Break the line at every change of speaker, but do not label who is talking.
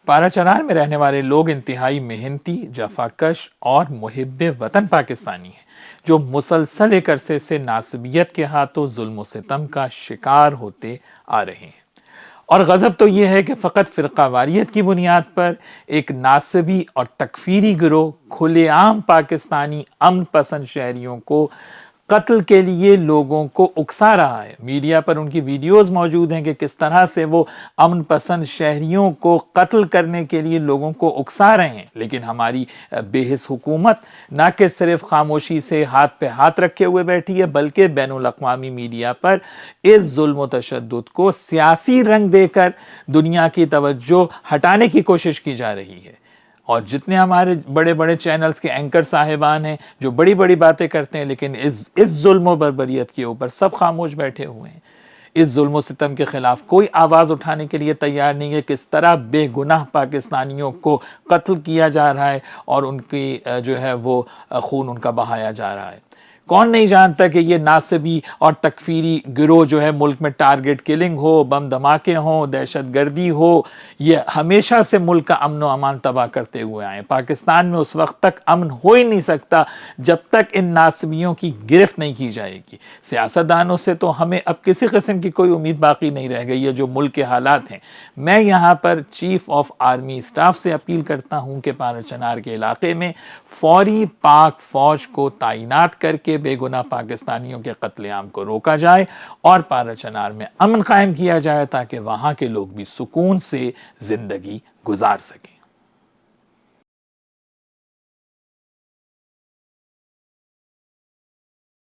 پارا چنار میں رہنے والے لوگ انتہائی محنتی، جفاکش اور محب وطن پاکستانی ہیں جو مسلسل ایک عرصے سے ناصبیت کے ہاتھوں ظلم و ستم کا شکار ہوتے آ رہے ہیں۔ اور غضب تو یہ ہے کہ فقط فرقہ واریت کی بنیاد پر ایک ناصبی اور تکفیری گروہ کھلے عام پاکستانی امن پسند شہریوں کو قتل کے لیے لوگوں کو اکسا رہا ہے۔ میڈیا پر ان کی ویڈیوز موجود ہیں کہ کس طرح سے وہ امن پسند شہریوں کو قتل کرنے کے لیے لوگوں کو اکسا رہے ہیں، لیکن ہماری بے حس حکومت نہ کہ صرف خاموشی سے ہاتھ پہ ہاتھ رکھے ہوئے بیٹھی ہے، بلکہ بین الاقوامی میڈیا پر اس ظلم و تشدد کو سیاسی رنگ دے کر دنیا کی توجہ ہٹانے کی کوشش کی جا رہی ہے۔ اور جتنے ہمارے بڑے بڑے چینلز کے اینکر صاحبان ہیں جو بڑی بڑی باتیں کرتے ہیں، لیکن اس ظلم و بربریت کے اوپر سب خاموش بیٹھے ہوئے ہیں۔ اس ظلم و ستم کے خلاف کوئی آواز اٹھانے کے لیے تیار نہیں ہے۔ کس طرح بے گناہ پاکستانیوں کو قتل کیا جا رہا ہے اور ان کی جو ہے وہ خون ان کا بہایا جا رہا ہے۔ کون نہیں جانتا کہ یہ ناصبی اور تکفیری گروہ جو ہے ملک میں ٹارگٹ کلنگ ہو، بم دھماکے ہوں، دہشت گردی ہو، یہ ہمیشہ سے ملک کا امن و امان تباہ کرتے ہوئے آئے۔ پاکستان میں اس وقت تک امن ہو ہی نہیں سکتا جب تک ان ناصبیوں کی گرفت نہیں کی جائے گی۔ سیاستدانوں سے تو ہمیں اب کسی قسم کی کوئی امید باقی نہیں رہ گئی ہے جو ملک کے حالات ہیں۔ میں یہاں پر چیف آف آرمی اسٹاف سے اپیل کرتا ہوں کہ پارا چنار کے علاقے میں فوری پاک فوج کو تعینات کر کے بے گناہ پاکستانیوں کے قتل عام کو روکا جائے اور پارا چنار میں امن قائم کیا جائے تاکہ وہاں کے لوگ بھی سکون سے زندگی گزار سکیں۔